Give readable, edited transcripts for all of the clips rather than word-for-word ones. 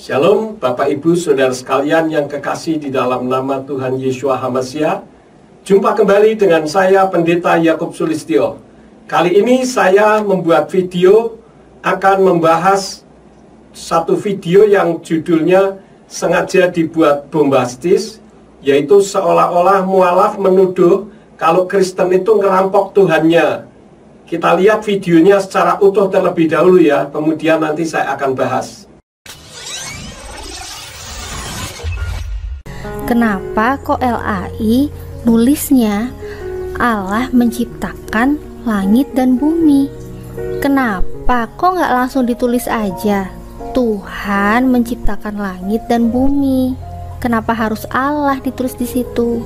Shalom Bapak Ibu Saudara sekalian yang kekasih di dalam nama Tuhan Yeshua HaMashiach. Jumpa kembali dengan saya Pendeta Yakub Sulistyo. Kali ini saya membuat video akan membahas satu video yang judulnya sengaja dibuat bombastis, yaitu seolah-olah mualaf menuduh kalau Kristen itu ngerampok Tuhannya. Kita lihat videonya secara utuh terlebih dahulu ya, kemudian nanti saya akan bahas. Kenapa kok LAI nulisnya Allah menciptakan langit dan bumi? Kenapa kok nggak langsung ditulis aja Tuhan menciptakan langit dan bumi? Kenapa harus Allah ditulis di situ?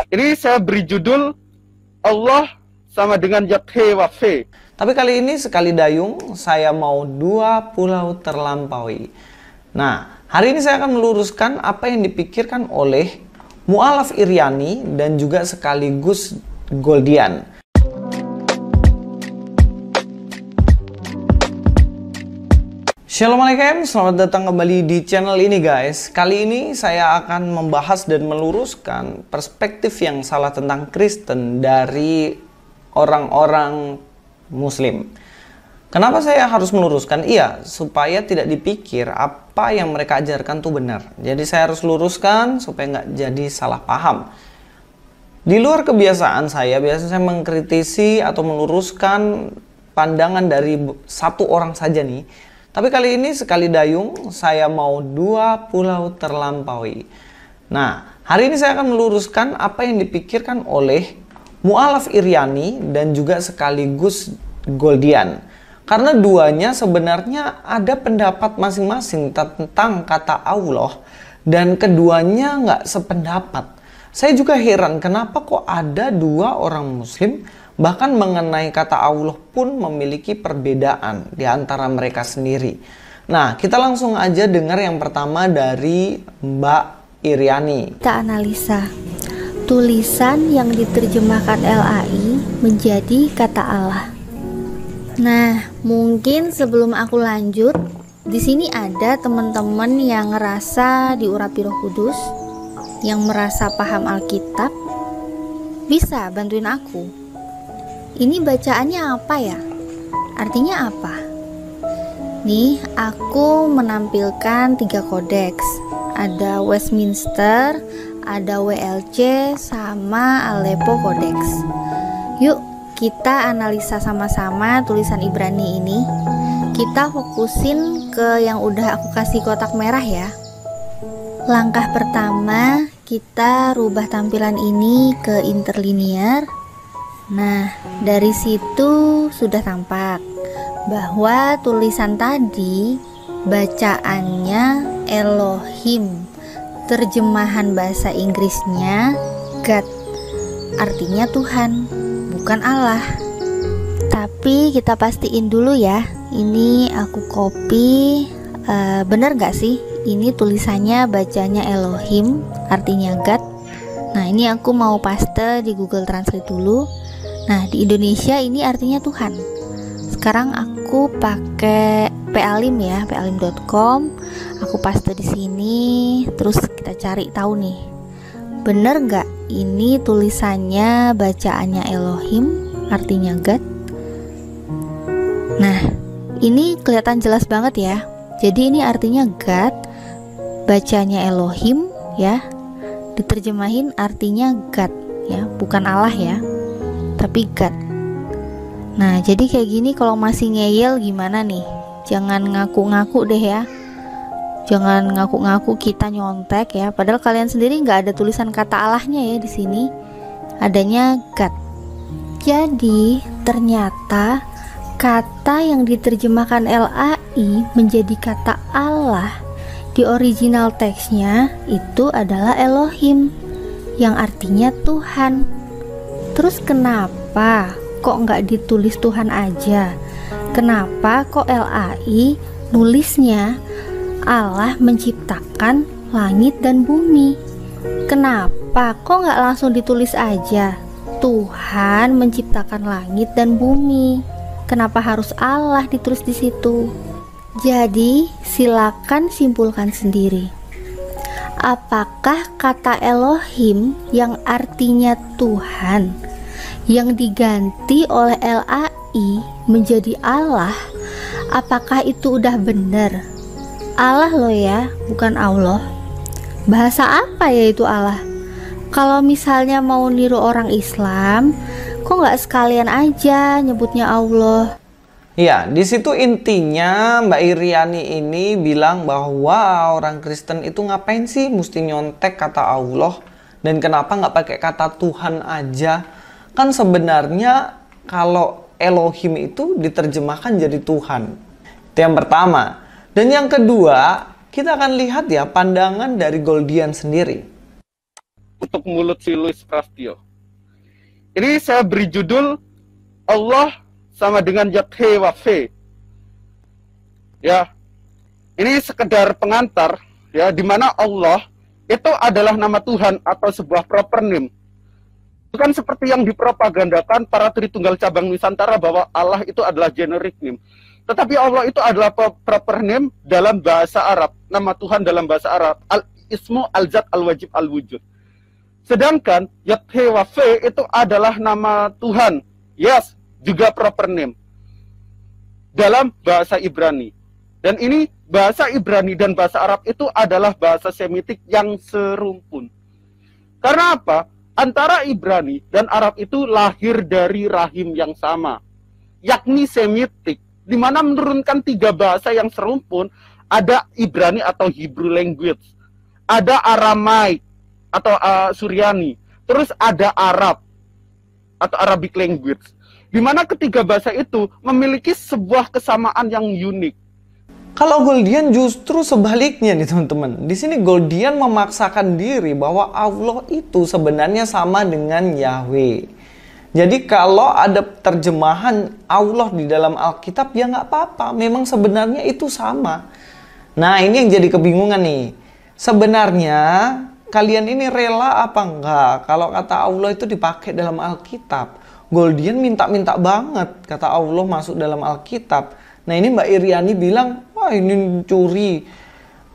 Ini saya beri judul Allah sama dengan Yahweh. Tapi kali ini sekali dayung saya mau dua pulau terlampaui. Nah, hari ini saya akan meluruskan apa yang dipikirkan oleh mualaf Iriani dan juga sekaligus Goldian. Assalamualaikum, selamat datang kembali di channel ini guys. Kali ini saya akan membahas dan meluruskan perspektif yang salah tentang Kristen dari orang-orang Muslim. Kenapa saya harus meluruskan? Iya, supaya tidak dipikir apa yang mereka ajarkan tuh benar. Jadi saya harus luruskan supaya nggak jadi salah paham. Di luar kebiasaan saya, biasanya saya mengkritisi atau meluruskan pandangan dari satu orang saja nih. Tapi kali ini sekali dayung, saya mau dua pulau terlampaui. Nah, hari ini saya akan meluruskan apa yang dipikirkan oleh mualaf Iriani dan juga sekaligus Goldian. Karena duanya sebenarnya ada pendapat masing-masing tentang kata Allah dan keduanya nggak sependapat. Saya juga heran kenapa kok ada dua orang Muslim bahkan mengenai kata Allah pun memiliki perbedaan di antara mereka sendiri. Nah, kita langsung aja dengar yang pertama dari Mbak Iriani. Kita analisa tulisan yang diterjemahkan LAI menjadi kata Allah. Nah, mungkin sebelum aku lanjut, di sini ada teman-teman yang ngerasa diurapi Roh Kudus, yang merasa paham Alkitab, bisa bantuin aku. Ini bacaannya apa ya? Artinya apa? Nih, aku menampilkan 3 kodeks. Ada Westminster, ada WLC, sama Aleppo Codex. Yuk, kita analisa sama-sama tulisan Ibrani ini. Kita fokusin ke yang udah aku kasih kotak merah ya. Langkah pertama, kita rubah tampilan ini ke interlinear. Nah, dari situ sudah tampak bahwa tulisan tadi bacaannya Elohim. Terjemahan bahasa Inggrisnya God, artinya Tuhan, bukan Allah. Tapi kita pastiin dulu ya, ini aku copy, bener gak sih ini tulisannya bacanya Elohim, artinya God. Nah, ini aku mau paste di Google Translate dulu. Nah, di Indonesia ini artinya Tuhan. Sekarang aku pakai Palim ya, palim.com. Aku paste di sini, terus kita cari tahu nih, bener nggak ini tulisannya bacaannya Elohim, artinya God. Nah, ini kelihatan jelas banget ya. Jadi ini artinya God, bacanya Elohim ya, diterjemahin artinya God ya, bukan Allah ya, tapi God. Nah, jadi kayak gini kalau masih ngeyel gimana nih? Jangan ngaku-ngaku deh ya. Jangan ngaku-ngaku kita nyontek ya. Padahal kalian sendiri nggak ada tulisan kata Allahnya ya di sini. Adanya God. Jadi ternyata kata yang diterjemahkan LAI menjadi kata Allah di original teksnya itu adalah Elohim, yang artinya Tuhan. Terus kenapa kok nggak ditulis Tuhan aja? Kenapa kok LAI nulisnya Allah menciptakan langit dan bumi? Kenapa kok nggak langsung ditulis aja Tuhan menciptakan langit dan bumi? Kenapa harus Allah ditulis di situ? Jadi, silakan simpulkan sendiri. Apakah kata Elohim yang artinya Tuhan yang diganti oleh LAI menjadi Allah, apakah itu udah benar? Allah loh ya, bukan Allah. Bahasa apa ya itu Allah? Kalau misalnya mau niru orang Islam, kok nggak sekalian aja nyebutnya Allah? Ya, di situ intinya Mbak Iriani ini bilang bahwa orang Kristen itu ngapain sih mesti nyontek kata Allah, dan kenapa nggak pakai kata Tuhan aja? Kan sebenarnya kalau Elohim itu diterjemahkan jadi Tuhan. Itu yang pertama. Dan yang kedua, kita akan lihat ya pandangan dari Goldian sendiri. Untuk mulut si Louis Prastio. Ini saya beri judul Allah sama dengan Yahweh. Ya, ini sekedar pengantar ya, di mana Allah itu adalah nama Tuhan atau sebuah proper name. Bukan seperti yang dipropagandakan para Tritunggal Cabang Nusantara bahwa Allah itu adalah generic name. Tetapi Allah itu adalah proper name dalam bahasa Arab, nama Tuhan dalam bahasa Arab, al-ismu al-zat al-wajib al-wujud. Sedangkan Yahweh itu adalah nama Tuhan. Yes, juga proper name dalam bahasa Ibrani. Dan ini bahasa Ibrani dan bahasa Arab itu adalah bahasa Semitik yang serumpun. Karena apa? Antara Ibrani dan Arab itu lahir dari rahim yang sama, yakni Semitik, di mana menurunkan tiga bahasa yang serumpun. Ada Ibrani atau Hebrew language, ada Aramaik atau Suryani, terus ada Arab atau Arabic language, di mana ketiga bahasa itu memiliki sebuah kesamaan yang unik. Kalau Goldian justru sebaliknya nih teman-teman. Di sini Goldian memaksakan diri bahwa Allah itu sebenarnya sama dengan Yahweh. Jadi kalau ada terjemahan Allah di dalam Alkitab ya nggak apa-apa. Memang sebenarnya itu sama. Nah ini yang jadi kebingungan nih. Sebenarnya kalian ini rela apa enggak kalau kata Allah itu dipakai dalam Alkitab? Goldian minta-minta banget kata Allah masuk dalam Alkitab. Nah ini Mbak Iriani bilang, wah ini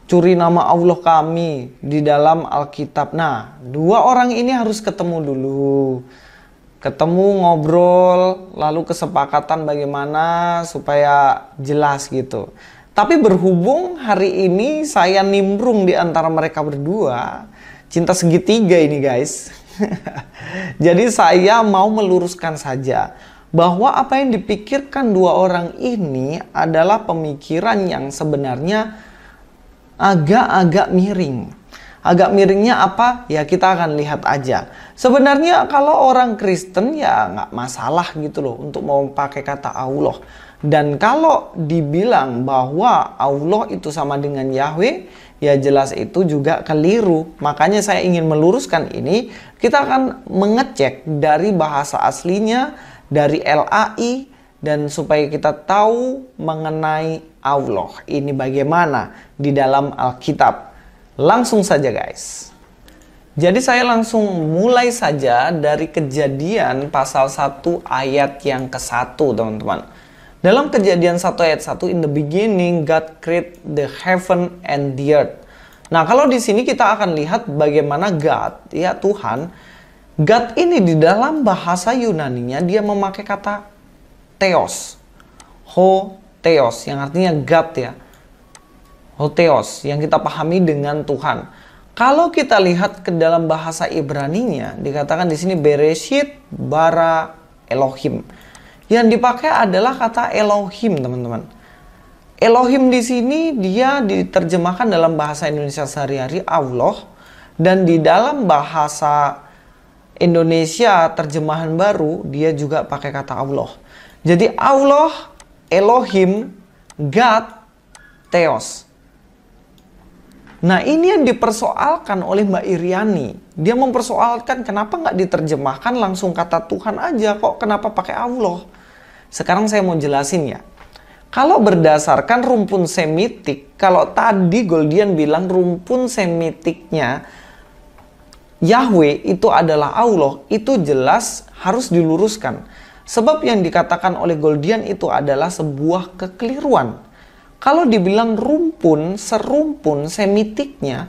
curi nama Allah kami di dalam Alkitab. Nah dua orang ini harus ketemu dulu. Ketemu, ngobrol, lalu kesepakatan bagaimana supaya jelas gitu. Tapi berhubung hari ini saya nimbrung di antara mereka berdua, cinta segitiga ini guys. Jadi saya mau meluruskan saja bahwa apa yang dipikirkan dua orang ini adalah pemikiran yang sebenarnya agak-agak miring. Agak miringnya apa? Ya kita akan lihat aja. Sebenarnya kalau orang Kristen ya nggak masalah gitu loh untuk mau pakai kata Allah. Dan kalau dibilang bahwa Allah itu sama dengan Yahweh, ya jelas itu juga keliru. Makanya saya ingin meluruskan ini. Kita akan mengecek dari bahasa aslinya, dari LAI, dan supaya kita tahu mengenai Allah ini bagaimana di dalam Alkitab. Langsung saja guys. Jadi saya langsung mulai saja dari Kejadian pasal 1 ayat yang ke-1 teman-teman. Dalam Kejadian 1 ayat 1, in the beginning God created the heaven and the earth. Nah, kalau di sini kita akan lihat bagaimana God, ya Tuhan, God ini di dalam bahasa Yunaninya dia memakai kata theos. Ho theos yang artinya God ya. Ho theos yang kita pahami dengan Tuhan. Kalau kita lihat ke dalam bahasa Ibraninya dikatakan di sini Bereshit bara Elohim. Yang dipakai adalah kata Elohim, teman-teman. Elohim di sini dia diterjemahkan dalam bahasa Indonesia sehari-hari Allah, dan di dalam bahasa Indonesia terjemahan baru dia juga pakai kata Allah. Jadi Allah, Elohim, God, Theos. Nah ini yang dipersoalkan oleh Mbak Iriani. Dia mempersoalkan kenapa nggak diterjemahkan langsung kata Tuhan aja, kok kenapa pakai Allah. Sekarang saya mau jelasin ya. Kalau berdasarkan rumpun Semitik, kalau tadi Goldian bilang rumpun Semitiknya Yahweh itu adalah Allah, itu jelas harus diluruskan. Sebab yang dikatakan oleh Goldian itu adalah sebuah kekeliruan. Kalau dibilang rumpun, serumpun, semitiknya,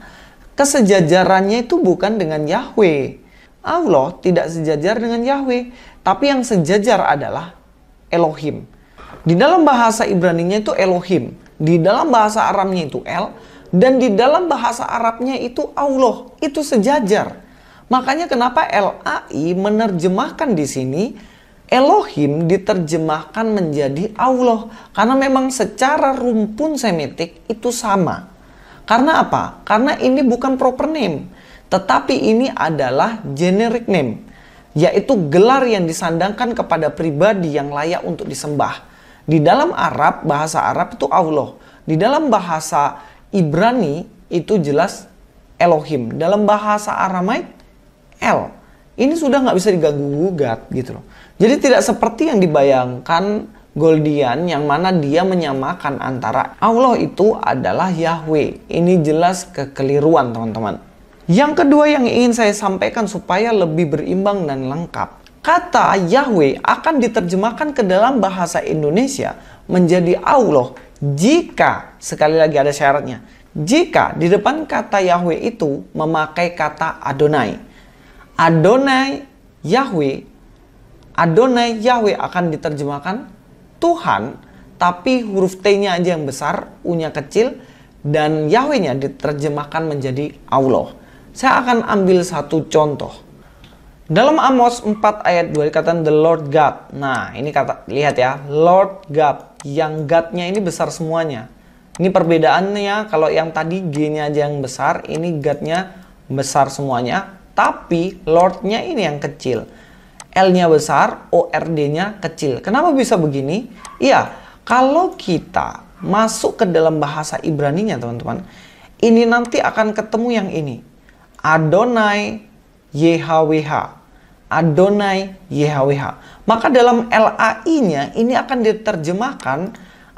kesejajarannya itu bukan dengan Yahweh. Allah tidak sejajar dengan Yahweh, tapi yang sejajar adalah Elohim. Di dalam bahasa Ibraninya itu Elohim, di dalam bahasa Aramnya itu El, dan di dalam bahasa Arabnya itu Allah, itu sejajar. Makanya kenapa LAI menerjemahkan di sini Elohim diterjemahkan menjadi Allah, karena memang secara rumpun semitik itu sama. Karena apa? Karena ini bukan proper name, tetapi ini adalah generic name, yaitu gelar yang disandangkan kepada pribadi yang layak untuk disembah. Di dalam Arab, bahasa Arab itu Allah. Di dalam bahasa Ibrani itu jelas Elohim. Dalam bahasa Aramaik, El. Ini sudah nggak bisa diganggu-gugat gitu loh. Jadi tidak seperti yang dibayangkan Goldian, yang mana dia menyamakan antara Allah itu adalah Yahweh. Ini jelas kekeliruan, teman-teman. Yang kedua yang ingin saya sampaikan supaya lebih berimbang dan lengkap. Kata Yahweh akan diterjemahkan ke dalam bahasa Indonesia menjadi Allah jika, sekali lagi ada syaratnya, jika di depan kata Yahweh itu memakai kata Adonai. Adonai Yahweh akan diterjemahkan Tuhan, tapi huruf T-nya aja yang besar, U-nya kecil, dan Yahweh-nya diterjemahkan menjadi Allah. Saya akan ambil satu contoh. Dalam Amos 4 ayat 2 dikatakan the Lord God. Nah, ini kata, lihat ya, Lord God. Yang God-nya ini besar semuanya. Ini perbedaannya, kalau yang tadi G-nya aja yang besar, ini God-nya besar semuanya. Tapi Lord-nya ini yang kecil. L-nya besar, O-R-D-nya kecil. Kenapa bisa begini? Iya, kalau kita masuk ke dalam bahasa Ibraninya, teman-teman, ini nanti akan ketemu yang ini. Adonai YHWH. Adonai YHWH. Maka dalam LAI-nya ini akan diterjemahkan,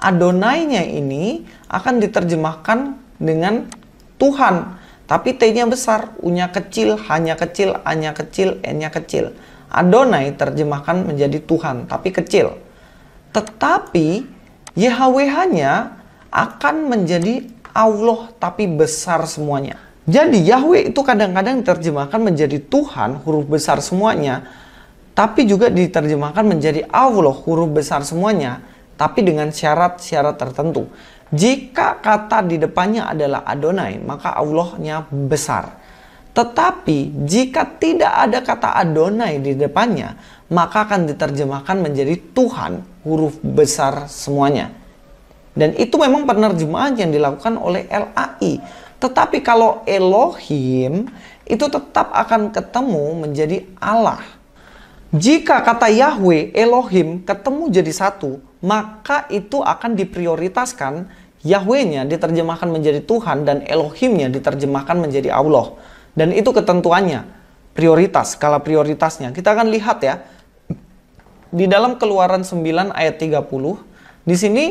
Adonai-nya ini akan diterjemahkan dengan Tuhan. Tapi T-nya besar, U-nya kecil, H-nya kecil, A-nya kecil, N-nya kecil. Adonai terjemahkan menjadi Tuhan, tapi kecil. Tetapi YHWH-nya akan menjadi Allah, tapi besar semuanya. Jadi Yahweh itu kadang-kadang diterjemahkan menjadi Tuhan, huruf besar semuanya. Tapi juga diterjemahkan menjadi Allah, huruf besar semuanya. Tapi dengan syarat-syarat tertentu. Jika kata di depannya adalah Adonai, maka Allahnya besar. Tetapi jika tidak ada kata Adonai di depannya, maka akan diterjemahkan menjadi Tuhan, huruf besar semuanya. Dan itu memang penerjemahan yang dilakukan oleh LAI. Tetapi kalau Elohim, itu tetap akan ketemu menjadi Allah. Jika kata Yahweh, Elohim ketemu jadi satu, maka itu akan diprioritaskan. Yahweh-nya diterjemahkan menjadi Tuhan dan Elohim-nya diterjemahkan menjadi Allah. Dan itu ketentuannya, prioritas, skala prioritasnya. Kita akan lihat ya, di dalam Keluaran 9 ayat 30, di sini,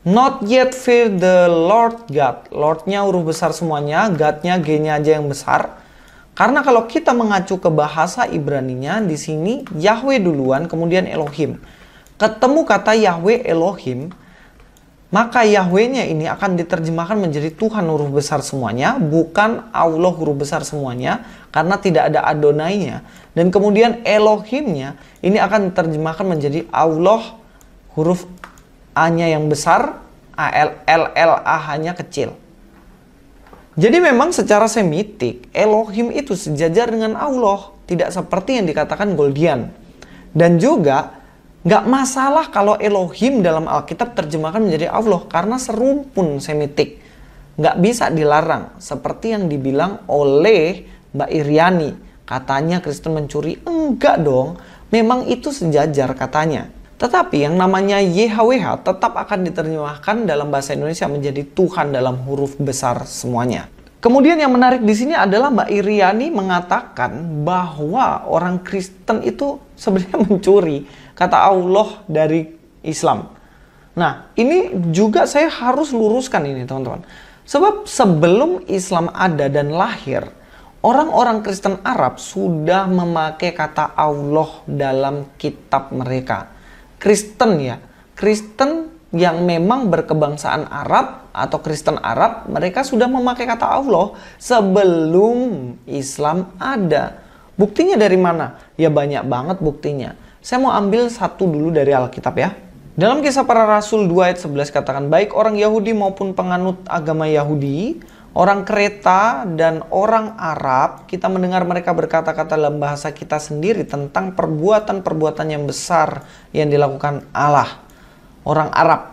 not yet fear the Lord God. Lord-nya huruf besar semuanya, God-nya G-nya aja yang besar. Karena kalau kita mengacu ke bahasa Ibraninya, di sini Yahweh duluan, kemudian Elohim. Ketemu kata Yahweh Elohim, maka Yahweh-nya ini akan diterjemahkan menjadi Tuhan huruf besar semuanya, bukan Allah huruf besar semuanya, karena tidak ada Adonai-nya. Dan kemudian Elohim-nya ini akan diterjemahkan menjadi Allah huruf A-nya yang besar, A-L-L-A-H-nya kecil. Jadi memang secara semitik, Elohim itu sejajar dengan Allah. Tidak seperti yang dikatakan Goldian. Dan juga, nggak masalah kalau Elohim dalam Alkitab terjemahkan menjadi Allah. Karena serumpun semitik. Nggak bisa dilarang. Seperti yang dibilang oleh Mbak Iriani. Katanya Kristen mencuri. Enggak dong. Memang itu sejajar katanya. Tetapi yang namanya YHWH tetap akan diterjemahkan dalam bahasa Indonesia menjadi Tuhan dalam huruf besar semuanya. Kemudian yang menarik di sini adalah Mbak Iriani mengatakan bahwa orang Kristen itu sebenarnya mencuri kata Allah dari Islam. Nah, ini juga saya harus luruskan ini, teman-teman. Sebab sebelum Islam ada dan lahir, orang-orang Kristen Arab sudah memakai kata Allah dalam kitab mereka. Kristen ya, Kristen yang memang berkebangsaan Arab atau Kristen Arab, mereka sudah memakai kata Allah sebelum Islam ada. Buktinya dari mana? Ya banyak banget buktinya. Saya mau ambil satu dulu dari Alkitab ya. Dalam Kisah Para Rasul 2 ayat 11 katakan, baik orang Yahudi maupun penganut agama Yahudi, orang Kreta dan orang Arab, kita mendengar mereka berkata-kata dalam bahasa kita sendiri tentang perbuatan-perbuatan yang besar yang dilakukan Allah. Orang Arab.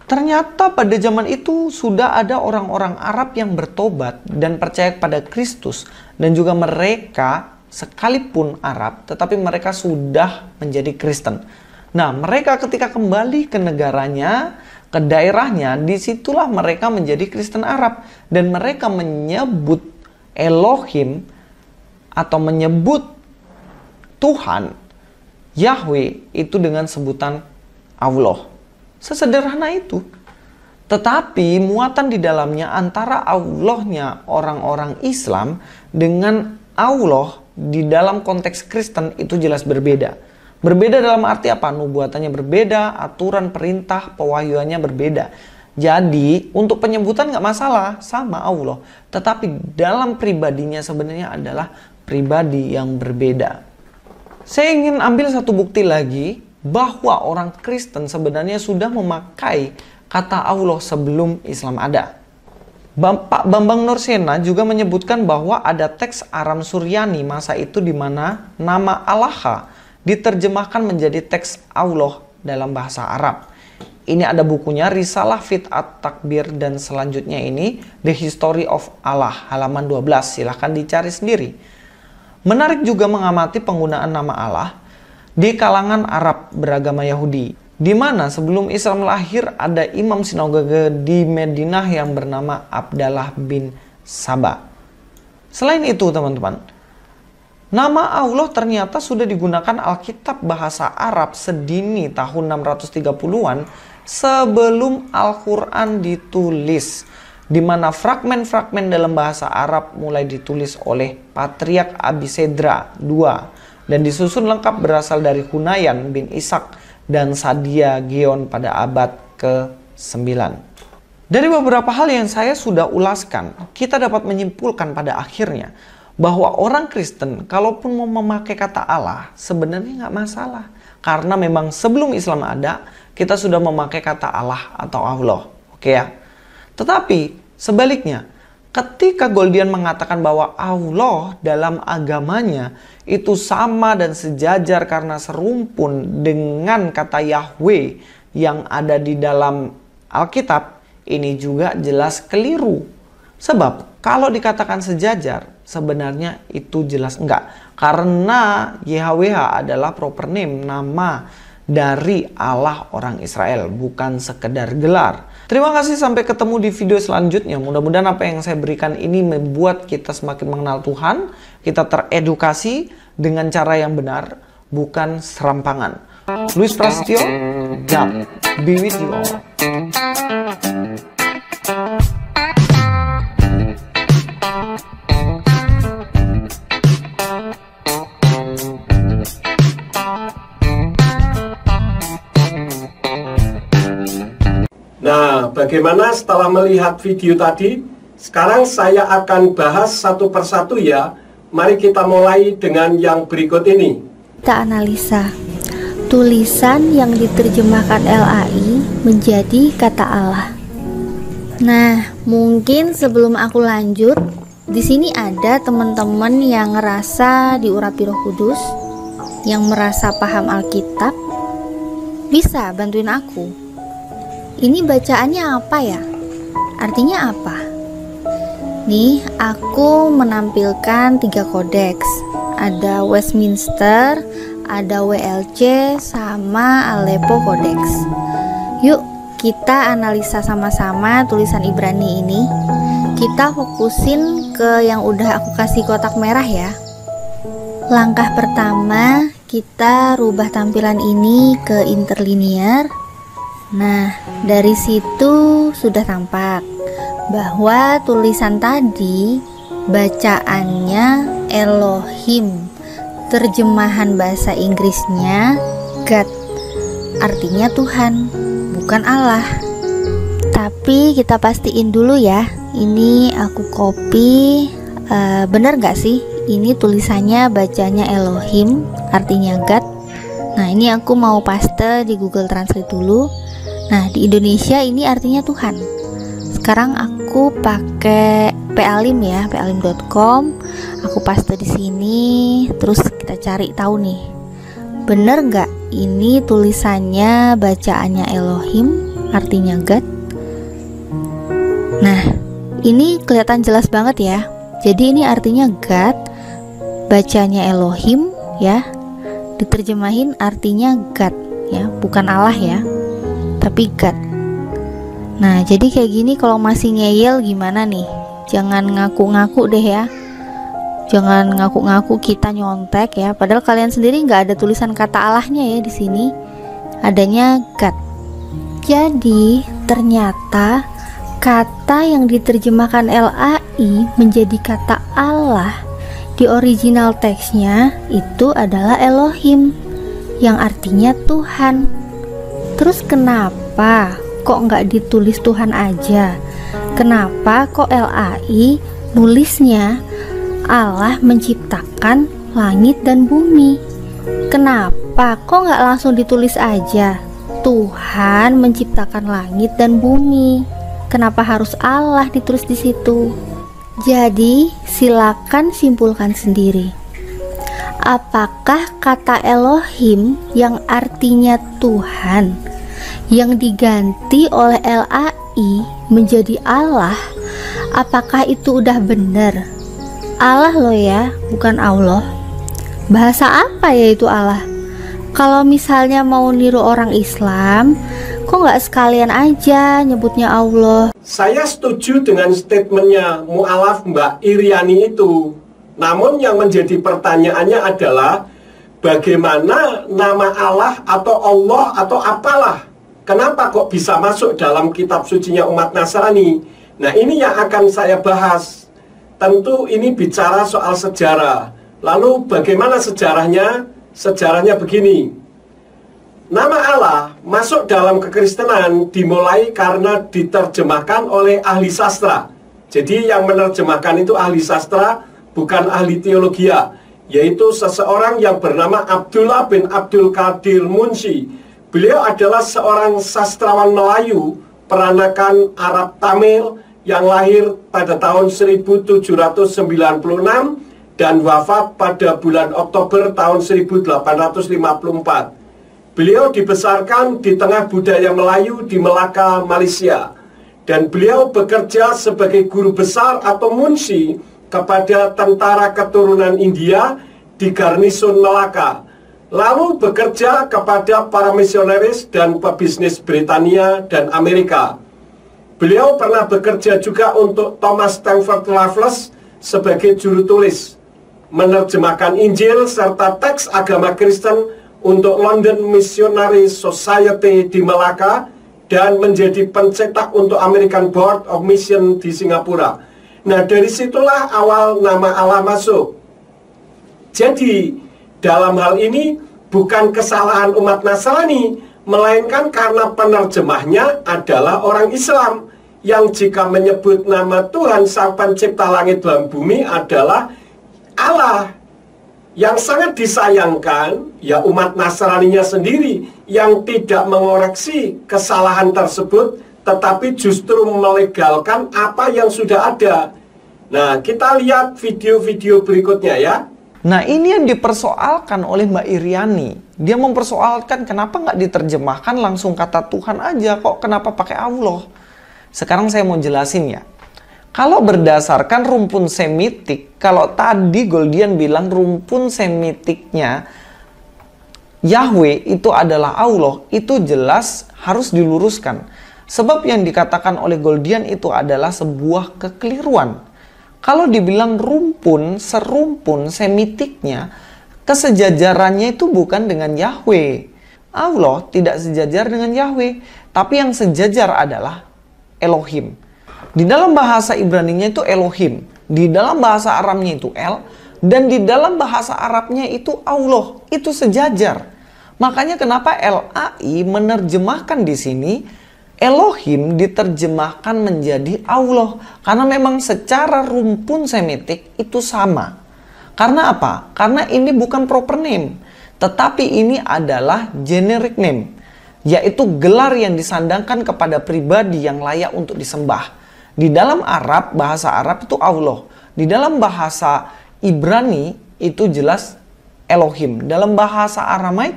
Ternyata pada zaman itu sudah ada orang-orang Arab yang bertobat dan percaya kepada Kristus. Dan juga mereka sekalipun Arab, tetapi mereka sudah menjadi Kristen. Nah, mereka ketika kembali ke negaranya, ke daerahnya, disitulah mereka menjadi Kristen Arab. Dan mereka menyebut Elohim atau menyebut Tuhan, Yahweh, itu dengan sebutan Allah. Sesederhana itu. Tetapi muatan di dalamnya antara Allahnya orang-orang Islam dengan Allah di dalam konteks Kristen itu jelas berbeda. Berbeda dalam arti apa? Nubuatannya berbeda, aturan perintah pewahyuannya berbeda. Jadi untuk penyebutan nggak masalah, sama Allah. Tetapi dalam pribadinya sebenarnya adalah pribadi yang berbeda. Saya ingin ambil satu bukti lagi bahwa orang Kristen sebenarnya sudah memakai kata Allah sebelum Islam ada. Pak Bambang Nursena juga menyebutkan bahwa ada teks Aram Suryani masa itu di mana nama Allah diterjemahkan menjadi teks Allah dalam bahasa Arab. Ini ada bukunya Risalah Fit at-Takbir dan selanjutnya ini The History of Allah halaman 12. Silahkan dicari sendiri. Menarik juga mengamati penggunaan nama Allah di kalangan Arab beragama Yahudi, di mana sebelum Islam lahir ada imam sinagoga di Madinah yang bernama Abdallah bin Saba. Selain itu teman-teman, nama Allah ternyata sudah digunakan Alkitab bahasa Arab sedini tahun 630-an sebelum Al-Quran ditulis, di mana fragmen-fragmen dalam bahasa Arab mulai ditulis oleh Patriark Abisedra II. Dan disusun lengkap berasal dari Hunayan bin Ishak dan Sadia Geon pada abad ke-9. Dari beberapa hal yang saya sudah ulaskan, kita dapat menyimpulkan pada akhirnya bahwa orang Kristen kalaupun mau memakai kata Allah sebenarnya nggak masalah. Karena memang sebelum Islam ada, kita sudah memakai kata Allah atau Allah. Oke ya? Tetapi sebaliknya, ketika Goldian mengatakan bahwa Allah dalam agamanya itu sama dan sejajar karena serumpun dengan kata Yahweh yang ada di dalam Alkitab, ini juga jelas keliru. Sebab kalau dikatakan sejajar, sebenarnya itu jelas enggak. Karena YHWH adalah proper name, nama dari Allah orang Israel, bukan sekedar gelar. Terima kasih, sampai ketemu di video selanjutnya. Mudah-mudahan apa yang saya berikan ini membuat kita semakin mengenal Tuhan, kita teredukasi dengan cara yang benar, bukan serampangan. Louis Prasetyo, God be with you all. Nah, bagaimana setelah melihat video tadi? Sekarang saya akan bahas satu persatu ya. Mari kita mulai dengan yang berikut ini. Kita analisa tulisan yang diterjemahkan LAI menjadi kata Allah. Nah, mungkin sebelum aku lanjut, di sini ada teman-teman yang ngerasa diurapi Roh Kudus, yang merasa paham Alkitab, bisa bantuin aku. Ini bacaannya apa ya? Artinya apa? Nih, aku menampilkan 3 kodeks. Ada Westminster, ada WLC, sama Aleppo Codex. Yuk, kita analisa sama-sama tulisan Ibrani ini. Kita fokusin ke yang udah aku kasih kotak merah ya. Langkah pertama, kita rubah tampilan ini ke interlinear. Nah, dari situ sudah tampak bahwa tulisan tadi bacaannya Elohim. Terjemahan bahasa Inggrisnya God, artinya Tuhan. bukan Allah. Tapi kita pastiin dulu ya. Ini aku copy. Bener gak sih? Ini tulisannya bacanya Elohim, artinya God. Nah, ini aku mau paste di Google Translate dulu. Nah, di Indonesia ini artinya Tuhan. Sekarang aku pakai PAlim ya, PAlim.com. Aku paste di sini, terus kita cari tahu nih. Bener nggak ini tulisannya bacaannya Elohim, artinya God? Nah, ini kelihatan jelas banget ya. Jadi ini artinya God, bacanya Elohim ya. Diterjemahin artinya God ya, bukan Allah ya, tapi God. Nah, jadi kayak gini kalau masih ngeyel gimana nih? Jangan ngaku-ngaku deh ya. Jangan ngaku-ngaku kita nyontek ya. Padahal kalian sendiri nggak ada tulisan kata Allahnya ya di sini. Adanya God. Jadi ternyata kata yang diterjemahkan LAI menjadi kata Allah di original teksnya itu adalah Elohim, yang artinya Tuhan. Terus kenapa kok nggak ditulis Tuhan aja? Kenapa kok LAI nulisnya Allah menciptakan langit dan bumi? Kenapa kok nggak langsung ditulis aja Tuhan menciptakan langit dan bumi? Kenapa harus Allah ditulis di situ? Jadi silakan simpulkan sendiri. Apakah kata Elohim yang artinya Tuhan yang diganti oleh LAI menjadi Allah, apakah itu udah benar? Allah loh ya, bukan Allah. Bahasa apa ya itu Allah? Kalau misalnya mau niru orang Islam, kok nggak sekalian aja nyebutnya Allah? Saya setuju dengan statementnya mu'alaf Mbak Iriani itu. Namun yang menjadi pertanyaannya adalah bagaimana nama Allah atau Allah atau apalah, kenapa kok bisa masuk dalam kitab sucinya umat Nasrani? Nah, ini yang akan saya bahas. Tentu ini bicara soal sejarah. Lalu bagaimana sejarahnya? Sejarahnya begini. Nama Allah masuk dalam kekristenan dimulai karena diterjemahkan oleh ahli sastra. Jadi yang menerjemahkan itu ahli sastra, bukan ahli teologia, yaitu seseorang yang bernama Abdullah bin Abdul Qadir Munshi. Beliau adalah seorang sastrawan Melayu, peranakan Arab Tamil, yang lahir pada tahun 1796 dan wafat pada bulan Oktober tahun 1854. Beliau dibesarkan di tengah budaya Melayu di Melaka, Malaysia. Dan beliau bekerja sebagai guru besar atau munshi kepada tentara keturunan India di garnison Melaka. Lalu bekerja kepada para misionaris dan pebisnis Britania dan Amerika. Beliau pernah bekerja juga untuk Thomas Stamford Raffles sebagai juru tulis, menerjemahkan Injil serta teks agama Kristen untuk London Missionary Society di Melaka, dan menjadi pencetak untuk American Board of Mission di Singapura. Nah, dari situlah awal nama Allah masuk. Jadi, dalam hal ini bukan kesalahan umat Nasrani, melainkan karena penerjemahnya adalah orang Islam, yang jika menyebut nama Tuhan Sang Pencipta langit dan bumi adalah Allah. Yang sangat disayangkan, ya umat Nasraninya sendiri yang tidak mengoreksi kesalahan tersebut, tetapi justru melegalkan apa yang sudah ada. Nah, kita lihat video-video berikutnya ya. Nah, ini yang dipersoalkan oleh Mbak Iriani. Dia mempersoalkan kenapa nggak diterjemahkan langsung kata Tuhan aja, kok kenapa pakai Allah. Sekarang saya mau jelasin ya. Kalau berdasarkan rumpun semitik, kalau tadi Goldian bilang rumpun semitiknya Yahweh itu adalah Allah, itu jelas harus diluruskan. Sebab yang dikatakan oleh Goldian itu adalah sebuah kekeliruan. Kalau dibilang rumpun, serumpun semitiknya, kesejajarannya itu bukan dengan Yahweh. Allah tidak sejajar dengan Yahweh, tapi yang sejajar adalah Elohim. Di dalam bahasa Ibraninya itu Elohim, di dalam bahasa Aramnya itu El, dan di dalam bahasa Arabnya itu Allah, itu sejajar. Makanya kenapa LAI menerjemahkan di sini Elohim diterjemahkan menjadi Allah. Karena memang secara rumpun semitik itu sama. Karena apa? Karena ini bukan proper name. Tetapi ini adalah generic name. Yaitu gelar yang disandangkan kepada pribadi yang layak untuk disembah. Di dalam Arab, bahasa Arab itu Allah. Di dalam bahasa Ibrani itu jelas Elohim. Dalam bahasa Aramaik,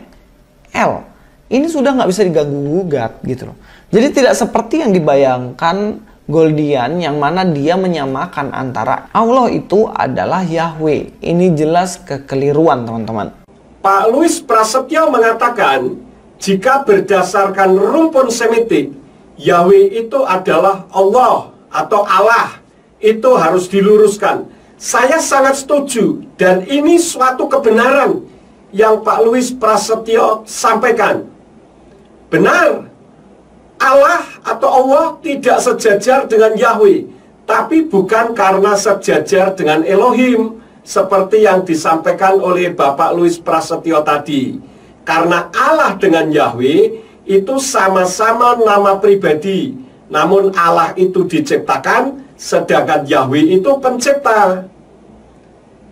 El. Ini sudah nggak bisa diganggu-gugat gitu loh. Jadi tidak seperti yang dibayangkan Goldian yang mana dia menyamakan antara Allah itu adalah Yahweh. Ini jelas kekeliruan teman-teman. Pak Louis Prasetyo mengatakan, jika berdasarkan rumpun semitik, Yahweh itu adalah Allah atau Allah. Itu harus diluruskan. Saya sangat setuju dan ini suatu kebenaran yang Pak Louis Prasetyo sampaikan. Benar, Allah atau Allah tidak sejajar dengan Yahweh, tapi bukan karena sejajar dengan Elohim, seperti yang disampaikan oleh Bapak Louis Prasetyo tadi. Karena Allah dengan Yahweh itu sama-sama nama pribadi, namun Allah itu diciptakan, sedangkan Yahweh itu pencipta.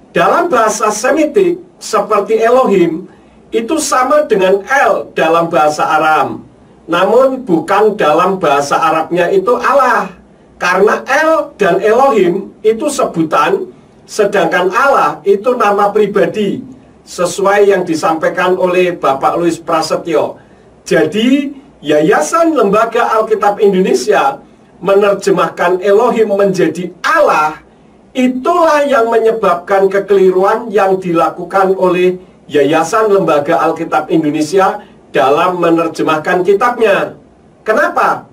Dalam bahasa Semitik, seperti Elohim, itu sama dengan El dalam bahasa Aram. Namun bukan dalam bahasa Arabnya itu Allah. Karena El dan Elohim itu sebutan, sedangkan Allah itu nama pribadi. Sesuai yang disampaikan oleh Bapak Louis Prasetyo. Jadi, Yayasan Lembaga Alkitab Indonesia menerjemahkan Elohim menjadi Allah. Itulah yang menyebabkan kekeliruan yang dilakukan oleh Yayasan Lembaga Alkitab Indonesia dalam menerjemahkan kitabnya. Kenapa?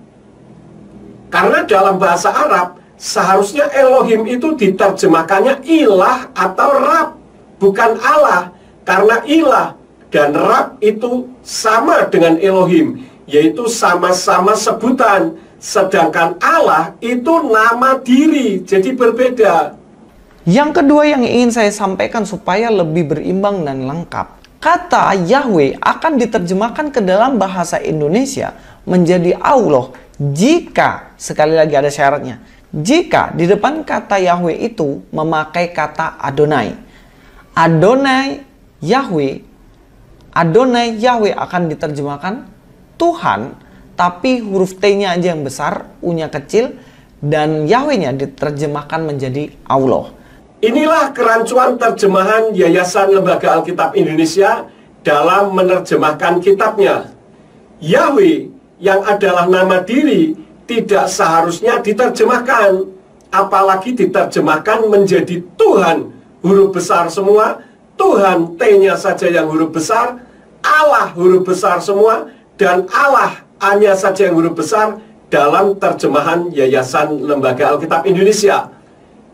Karena dalam bahasa Arab seharusnya Elohim itu diterjemahkannya ilah atau Rab, bukan Allah. Karena ilah dan Rab itu sama dengan Elohim, yaitu sama-sama sebutan. Sedangkan Allah itu nama diri, jadi berbeda. Yang kedua yang ingin saya sampaikan supaya lebih berimbang dan lengkap. Kata Yahweh akan diterjemahkan ke dalam bahasa Indonesia menjadi Allah jika, sekali lagi ada syaratnya, jika di depan kata Yahweh itu memakai kata Adonai. Adonai Yahweh akan diterjemahkan Tuhan, tapi huruf T-nya aja yang besar, U-nya kecil, dan Yahweh-nya diterjemahkan menjadi Allah. Inilah kerancuan terjemahan Yayasan Lembaga Alkitab Indonesia dalam menerjemahkan kitabnya. Yahweh yang adalah nama diri tidak seharusnya diterjemahkan, apalagi diterjemahkan menjadi Tuhan, huruf besar semua, Tuhan T-nya saja yang huruf besar, Allah huruf besar semua, dan Allah hanya saja yang huruf besar dalam terjemahan Yayasan Lembaga Alkitab Indonesia.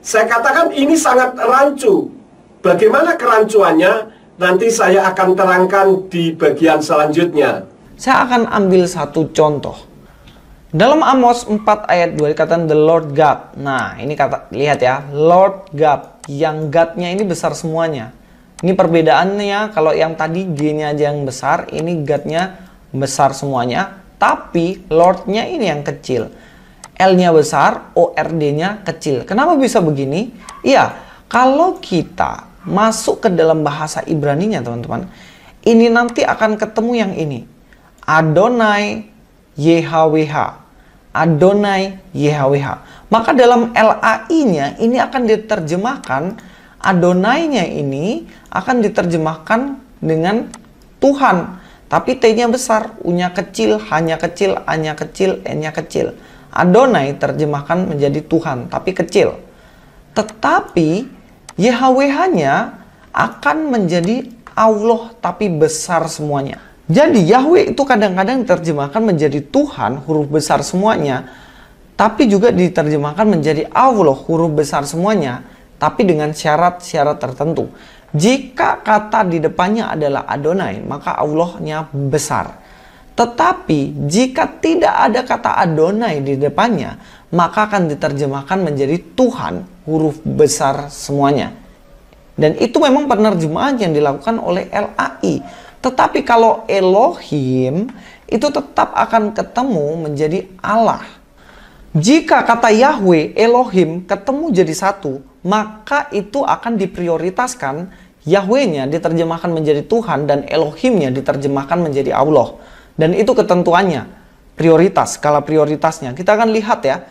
Saya katakan ini sangat rancu. Bagaimana kerancuannya? Nanti saya akan terangkan di bagian selanjutnya. Saya akan ambil satu contoh. Dalam Amos 4 ayat 2 dikatakan the Lord God. Nah, ini kata, lihat ya, Lord God. Yang God-nya ini besar semuanya. Ini perbedaannya, kalau yang tadi G-nya aja yang besar, ini God-nya besar semuanya. Tapi Lord-nya ini yang kecil. L-nya besar, O-R-D-nya kecil. Kenapa bisa begini? Iya, kalau kita masuk ke dalam bahasa Ibrani-nya teman-teman, ini nanti akan ketemu yang ini. Adonai YHWH. Adonai YHWH. Maka dalam LAI-nya ini akan diterjemahkan, Adonai-nya ini akan diterjemahkan dengan Tuhan. Tapi T-nya besar, U-nya kecil, H-nya kecil, A-nya kecil, N-nya kecil. Adonai terjemahkan menjadi Tuhan, tapi kecil. Tetapi YHWH-nya akan menjadi Allah, tapi besar semuanya. Jadi Yahweh itu kadang-kadang diterjemahkan menjadi Tuhan, huruf besar semuanya. Tapi juga diterjemahkan menjadi Allah, huruf besar semuanya. Tapi dengan syarat-syarat tertentu. Jika kata di depannya adalah Adonai, maka Allahnya besar. Tetapi jika tidak ada kata Adonai di depannya, maka akan diterjemahkan menjadi Tuhan, huruf besar semuanya. Dan itu memang penerjemahan yang dilakukan oleh LAI. Tetapi kalau Elohim itu tetap akan ketemu menjadi Allah. Jika kata Yahweh, Elohim ketemu jadi satu, maka itu akan diprioritaskan. Yahweh-nya diterjemahkan menjadi Tuhan dan Elohim-nya diterjemahkan menjadi Allah. Dan itu ketentuannya, prioritas, skala prioritasnya. Kita akan lihat ya,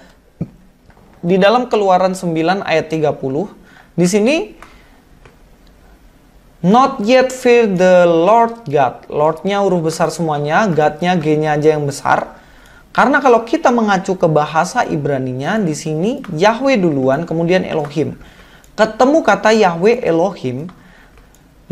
di dalam Keluaran 9 ayat 30, di sini, not yet fear the Lord God. Lord-nya huruf besar semuanya, God-nya G-nya aja yang besar. Karena kalau kita mengacu ke bahasa Ibraninya, di sini Yahweh duluan, kemudian Elohim. Ketemu kata Yahweh Elohim,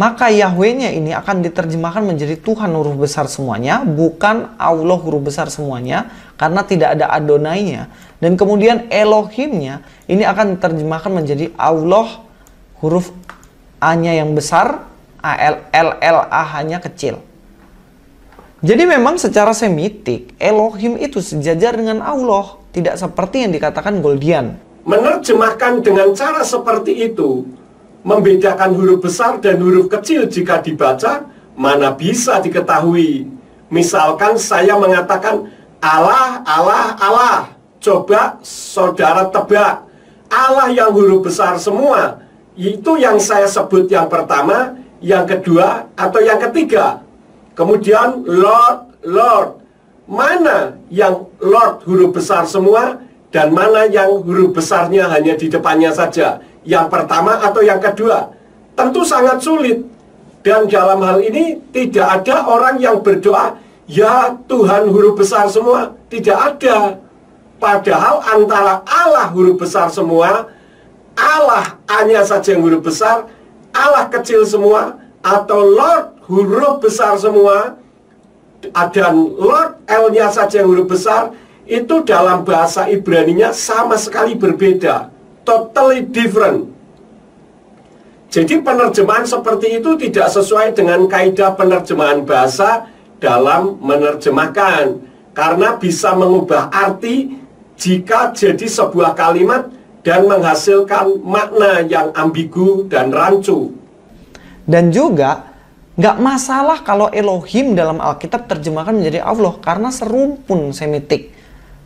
maka Yahweh-nya ini akan diterjemahkan menjadi Tuhan huruf besar semuanya, bukan Allah huruf besar semuanya, karena tidak ada Adonai-nya. Dan kemudian Elohim-nya ini akan diterjemahkan menjadi Allah huruf A-nya yang besar, A-L-L-A-H-nya kecil. Jadi memang secara semitik, Elohim itu sejajar dengan Allah, tidak seperti yang dikatakan Goldian. Menerjemahkan dengan cara seperti itu, membedakan huruf besar dan huruf kecil jika dibaca, mana bisa diketahui. Misalkan saya mengatakan Allah, Allah, Allah. Coba saudara tebak, Allah yang huruf besar semua, itu yang saya sebut yang pertama, yang kedua, atau yang ketiga. Kemudian Lord, Lord. Mana yang Lord huruf besar semua, dan mana yang huruf besarnya hanya di depannya saja, yang pertama atau yang kedua? Tentu sangat sulit. Dan dalam hal ini tidak ada orang yang berdoa, ya Tuhan huruf besar semua. Tidak ada. Padahal antara Allah huruf besar semua, Allah A-nya saja yang huruf besar, Allah kecil semua, atau Lord huruf besar semua, dan Lord L-nya saja yang huruf besar, itu dalam bahasa Ibraninya sama sekali berbeda. Totally different. Jadi penerjemahan seperti itu tidak sesuai dengan kaidah penerjemahan bahasa dalam menerjemahkan, karena bisa mengubah arti jika jadi sebuah kalimat dan menghasilkan makna yang ambigu dan rancu. Dan juga nggak masalah kalau Elohim dalam Alkitab terjemahkan menjadi Allah, karena serumpun semitik.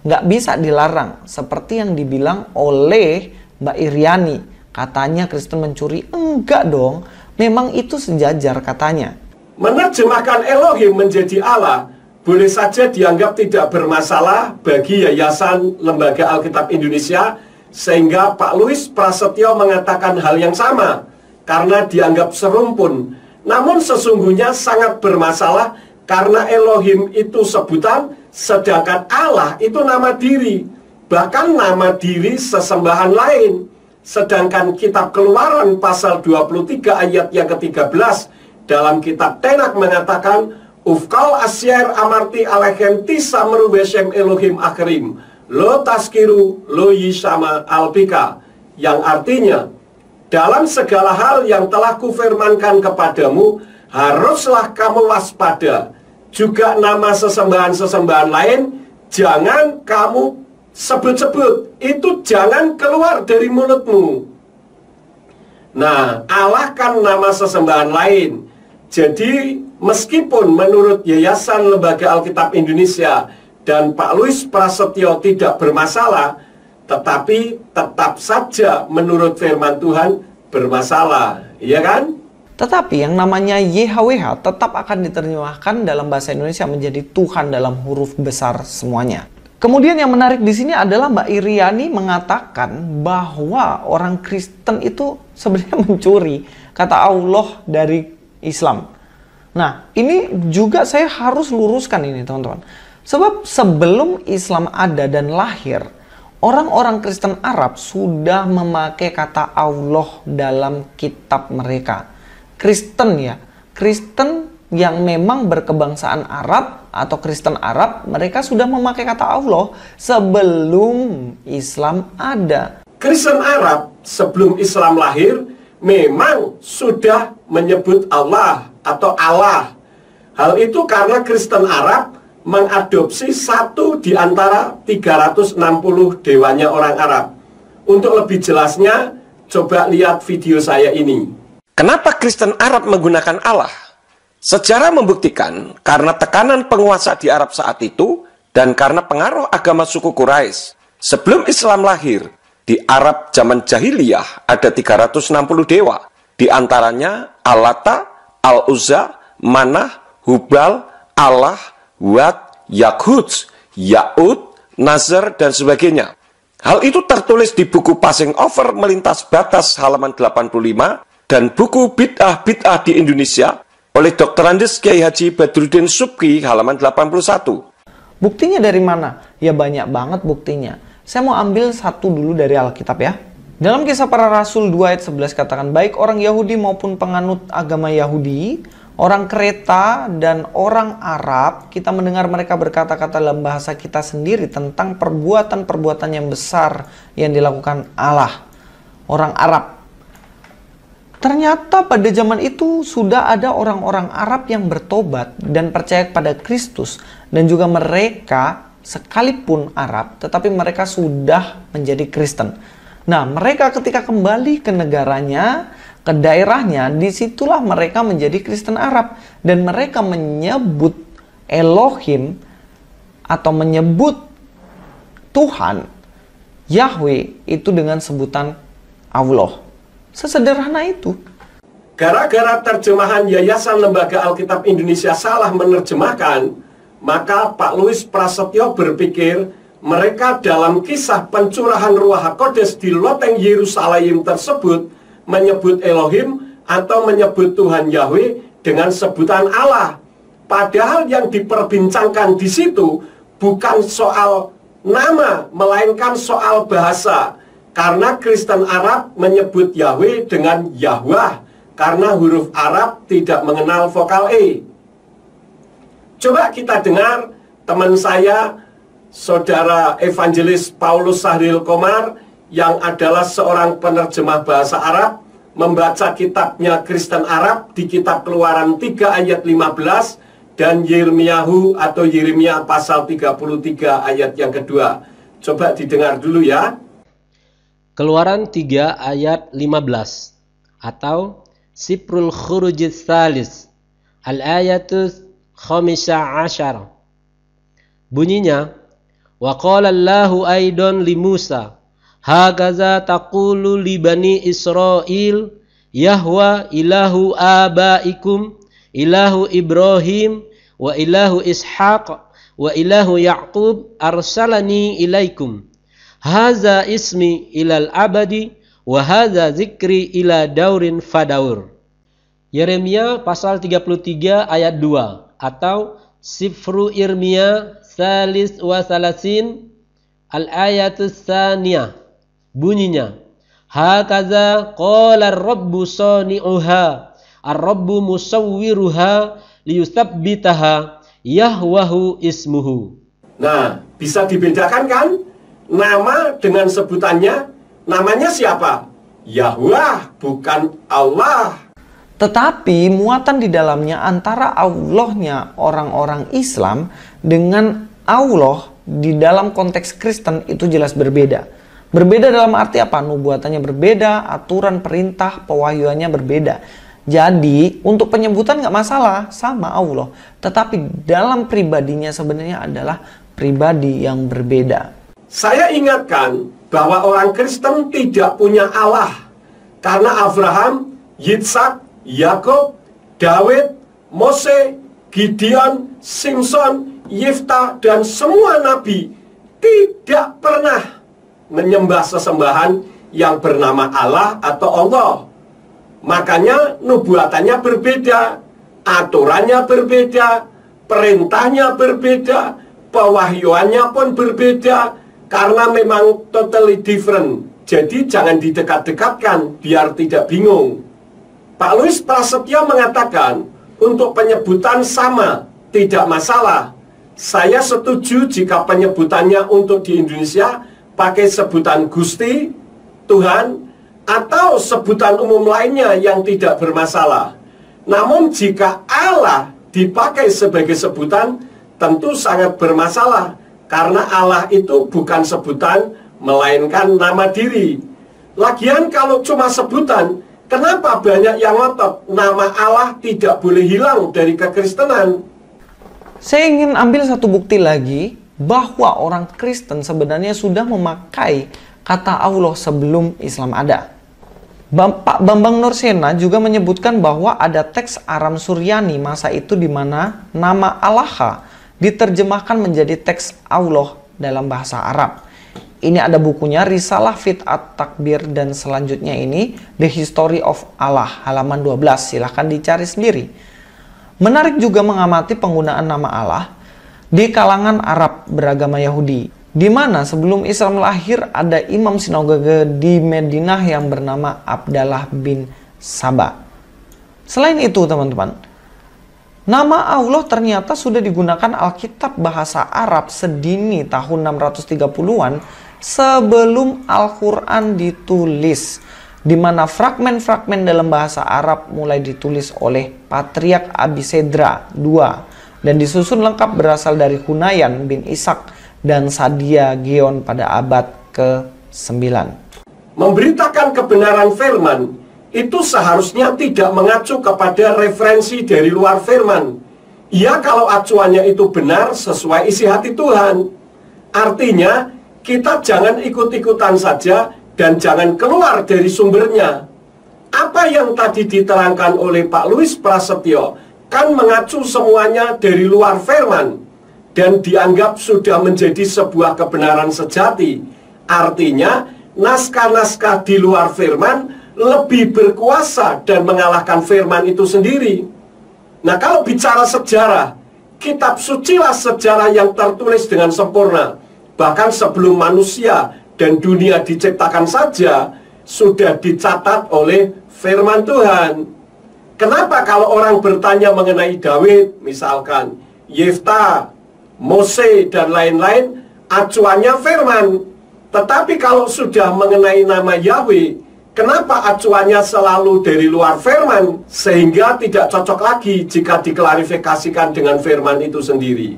Nggak bisa dilarang, seperti yang dibilang oleh Mbak Iriani. Katanya Kristen mencuri. Enggak dong, memang itu sejajar katanya. Menerjemahkan Elohim menjadi Allah boleh saja dianggap tidak bermasalah bagi Yayasan Lembaga Alkitab Indonesia, sehingga Pak Louis Prasetyo mengatakan hal yang sama, karena dianggap serumpun. Namun sesungguhnya sangat bermasalah, karena Elohim itu sebutan, sedangkan Allah itu nama diri. Bahkan nama diri sesembahan lain. Sedangkan kitab Keluaran pasal 23 ayat yang ke-13 dalam kitab Tenak mengatakan, Ufkal asyer amarti alechem tisamru beshem Elohim akrim lo taskiru lo yishama albika, yang artinya, dalam segala hal yang telah kufirmankan kepadamu, haruslah kamu waspada. Juga nama sesembahan-sesembahan lain jangan kamu sebut-sebut. Itu jangan keluar dari mulutmu. Nah, Allah kan nama sesembahan lain. Jadi meskipun menurut Yayasan Lembaga Alkitab Indonesia dan Pak Louis Prasetyo tidak bermasalah, tetapi tetap saja menurut firman Tuhan bermasalah, iya kan? Tetapi yang namanya YHWH tetap akan diterjemahkan dalam bahasa Indonesia menjadi Tuhan dalam huruf besar semuanya. Kemudian yang menarik di sini adalah Mbak Iriani mengatakan bahwa orang Kristen itu sebenarnya mencuri kata Allah dari Islam. Nah, ini juga saya harus luruskan ini, teman-teman. Sebab sebelum Islam ada dan lahir, orang-orang Kristen Arab sudah memakai kata Allah dalam kitab mereka. Kristen ya, Kristen yang memang berkebangsaan Arab atau Kristen Arab, mereka sudah memakai kata Allah sebelum Islam ada. Kristen Arab sebelum Islam lahir memang sudah menyebut Allah atau Allah. Hal itu karena Kristen Arab mengadopsi satu di antara 360 dewanya orang Arab. Untuk lebih jelasnya, coba lihat video saya ini. Kenapa Kristen Arab menggunakan Allah? Sejarah membuktikan karena tekanan penguasa di Arab saat itu dan karena pengaruh agama suku Quraisy, sebelum Islam lahir, di Arab zaman jahiliyah ada 360 dewa, di antaranya Al-Lata, Al-Uzza, Manah, Hubal, Allah, Wat, Yaghut, Ya'ud, Nazar, dan sebagainya. Hal itu tertulis di buku Passing Over Melintas Batas halaman 85 dan buku Bid'ah-Bid'ah di Indonesia oleh Dr. Andes Kiai Haji Badruddin Subki halaman 81. Buktinya dari mana? Ya banyak banget buktinya. Saya mau ambil satu dulu dari Alkitab ya. Dalam Kisah Para Rasul 2 ayat 11 katakan, baik orang Yahudi maupun penganut agama Yahudi, orang Kreta dan orang Arab, kita mendengar mereka berkata-kata dalam bahasa kita sendiri tentang perbuatan-perbuatan yang besar yang dilakukan Allah. Orang Arab. Ternyata pada zaman itu sudah ada orang-orang Arab yang bertobat dan percaya kepada Kristus. Dan juga mereka sekalipun Arab, tetapi mereka sudah menjadi Kristen. Nah, mereka ketika kembali ke negaranya, ke daerahnya, disitulah mereka menjadi Kristen Arab. Dan mereka menyebut Elohim atau menyebut Tuhan, Yahweh, itu dengan sebutan Allah. Sesederhana itu. Gara-gara terjemahan Yayasan Lembaga Alkitab Indonesia salah menerjemahkan, maka Pak Louis Prasetyo berpikir mereka dalam kisah pencurahan Ruach HaKodes di loteng Yerusalem tersebut menyebut Elohim atau menyebut Tuhan Yahweh dengan sebutan Allah. Padahal yang diperbincangkan di situ bukan soal nama, melainkan soal bahasa. Karena Kristen Arab menyebut Yahweh dengan Yahwah, karena huruf Arab tidak mengenal vokal E. Coba kita dengar teman saya, Saudara Evangelis Paulus Sahril Komar, yang adalah seorang penerjemah bahasa Arab, membaca kitabnya Kristen Arab di kitab Keluaran 3 ayat 15 dan Yirmiyahu atau Yeremia pasal 33 ayat yang kedua. Coba didengar dulu ya. Keluaran 3 ayat 15 atau Siprul Khurujis Salis al-ayatus khamisya asyar. Bunyinya, wa qala Allahu aidon li Musa hakaza taqulu li bani Israil Yahwa ilahu abaikum ilahu Ibrahim wa ilahu Ishaq wa ilahu Ya'qub arsalani ilaikum. Haza ismi ilal abadi wa haza zikri ila daurin fadaur. Yeremia pasal 33 ayat 2 atau Sifru Irmia salis wa salasin al-ayatus saniyah. Bunyinya, hakaza qala ar-rabbu sani'uha ar-rabbu musawwiruha liyusabbitaha yahwahu ismuhu. Nah, bisa dibedakan kan? Nama dengan sebutannya, namanya siapa? Yahwah, bukan Allah. Tetapi muatan di dalamnya antara Allahnya orang-orang Islam dengan Allah di dalam konteks Kristen itu jelas berbeda. Berbeda dalam arti apa? Nubuatannya berbeda, aturan perintah, pewahyuannya berbeda. Jadi untuk penyebutan nggak masalah, sama Allah. Tetapi dalam pribadinya sebenarnya adalah pribadi yang berbeda. Saya ingatkan bahwa orang Kristen tidak punya Allah. Karena Abraham, Yitzhak, Yakub, Daud, Mose, Gideon, Simpson, Yifta, dan semua nabi tidak pernah menyembah sesembahan yang bernama Allah atau Allah. Makanya nubuatannya berbeda, aturannya berbeda, perintahnya berbeda, pewahyuannya pun berbeda, karena memang totally different. Jadi jangan didekat-dekatkan biar tidak bingung. Pak Louis Prasetyo mengatakan untuk penyebutan sama, tidak masalah. Saya setuju jika penyebutannya untuk di Indonesia pakai sebutan Gusti, Tuhan, atau sebutan umum lainnya yang tidak bermasalah. Namun jika Allah dipakai sebagai sebutan, tentu sangat bermasalah. Karena Allah itu bukan sebutan, melainkan nama diri. Lagian kalau cuma sebutan, Kenapa banyak yang ngotot nama Allah tidak boleh hilang dari kekristenan? Saya ingin ambil satu bukti lagi bahwa orang Kristen sebenarnya sudah memakai kata Allah sebelum Islam ada. Pak Bambang Nursena juga menyebutkan bahwa ada teks Aram Suryani masa itu di mana nama Allah diterjemahkan menjadi teks Allah dalam bahasa Arab. Ini ada bukunya Risalah Fit At-Takbir dan selanjutnya ini The History of Allah halaman 12. Silahkan dicari sendiri. Menarik juga mengamati penggunaan nama Allah di kalangan Arab beragama Yahudi, di mana sebelum Islam lahir ada imam sinagoga di Madinah yang bernama Abdallah bin Saba. Selain itu teman-teman, nama Allah ternyata sudah digunakan Alkitab bahasa Arab sedini tahun 630-an sebelum Al-Quran ditulis, di mana fragmen-fragmen dalam bahasa Arab mulai ditulis oleh Patriark Abisedra II dan disusun lengkap berasal dari Hunayan bin Ishak dan Sadia Geon pada abad ke-9. Memberitakan kebenaran firman itu seharusnya tidak mengacu kepada referensi dari luar firman. Ya, kalau acuannya itu benar sesuai isi hati Tuhan. Artinya, kita jangan ikut-ikutan saja dan jangan keluar dari sumbernya. Apa yang tadi diterangkan oleh Pak Louis Prasetyo kan mengacu semuanya dari luar firman dan dianggap sudah menjadi sebuah kebenaran sejati. Artinya, naskah-naskah di luar firman lebih berkuasa dan mengalahkan firman itu sendiri. Nah, kalau bicara sejarah, kitab sucilah sejarah yang tertulis dengan sempurna. Bahkan sebelum manusia dan dunia diciptakan saja sudah dicatat oleh firman Tuhan. Kenapa kalau orang bertanya mengenai Daud, misalkan Yefta, Mose dan lain-lain, acuannya firman. Tetapi kalau sudah mengenai nama Yahweh, kenapa acuannya selalu dari luar firman sehingga tidak cocok lagi jika diklarifikasikan dengan firman itu sendiri?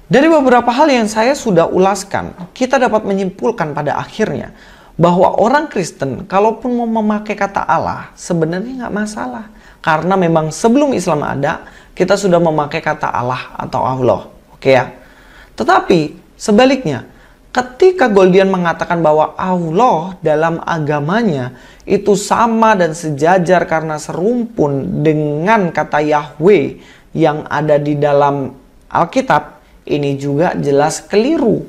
Dari beberapa hal yang saya sudah ulaskan, kita dapat menyimpulkan pada akhirnya bahwa orang Kristen kalaupun mau memakai kata Allah sebenarnya nggak masalah. Karena memang sebelum Islam ada, kita sudah memakai kata Allah atau Allah. Oke ya? Tetapi sebaliknya, ketika Goldian mengatakan bahwa Allah dalam agamanya itu sama dan sejajar karena serumpun dengan kata Yahweh yang ada di dalam Alkitab, ini juga jelas keliru.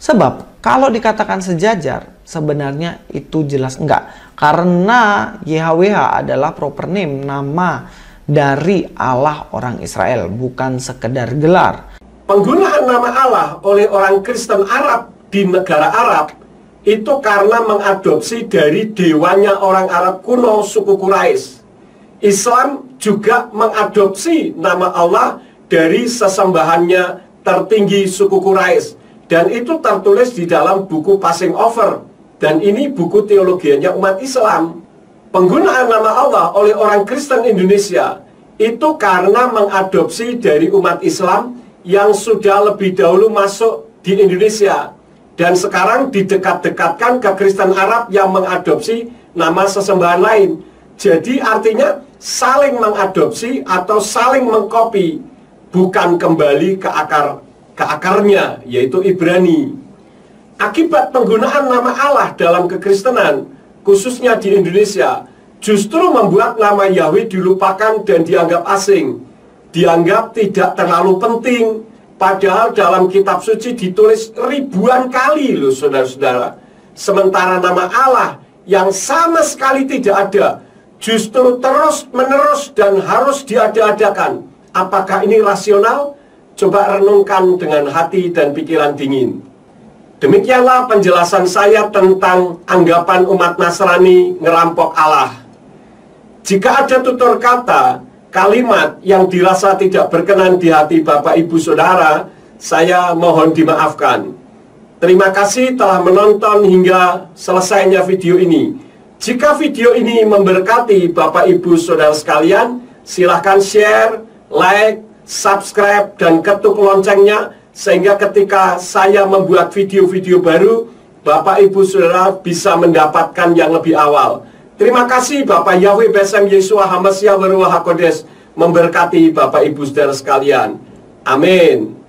Sebab kalau dikatakan sejajar, sebenarnya itu jelas enggak. Karena YHWH adalah proper name, nama dari Allah orang Israel, bukan sekedar gelar. Penggunaan nama Allah oleh orang Kristen Arab di negara Arab itu karena mengadopsi dari dewanya orang Arab kuno suku Quraisy. Islam juga mengadopsi nama Allah dari sesembahannya tertinggi suku Quraisy, dan itu tertulis di dalam buku Passing Over, dan ini buku teologianya umat Islam. Penggunaan nama Allah oleh orang Kristen Indonesia itu karena mengadopsi dari umat Islam yang sudah lebih dahulu masuk di Indonesia dan sekarang didekat-dekatkan ke Kristen Arab yang mengadopsi nama sesembahan lain. Jadi artinya saling mengadopsi atau saling mengkopi, bukan kembali ke akarnya, yaitu Ibrani. Akibat penggunaan nama Allah dalam kekristenan, khususnya di Indonesia, justru membuat nama Yahweh dilupakan dan dianggap asing, dianggap tidak terlalu penting. Padahal dalam kitab suci ditulis ribuan kali loh saudara-saudara. Sementara nama Allah yang sama sekali tidak ada, justru terus-menerus dan harus diada-adakan. Apakah ini rasional? Coba renungkan dengan hati dan pikiran dingin. Demikianlah penjelasan saya tentang anggapan umat Nasrani ngerampok Allah. Jika ada tutur kata, kalimat yang dirasa tidak berkenan di hati Bapak Ibu Saudara, saya mohon dimaafkan. Terima kasih telah menonton hingga selesainya video ini. Jika video ini memberkati Bapak Ibu Saudara sekalian, silahkan share, like, subscribe, dan ketuk loncengnya sehingga ketika saya membuat video-video baru, Bapak Ibu Saudara bisa mendapatkan yang lebih awal. Terima kasih Bapak Yahweh Besem Yeshua Hamasya Waruah HaKodes memberkati Bapak Ibu saudara sekalian. Amin.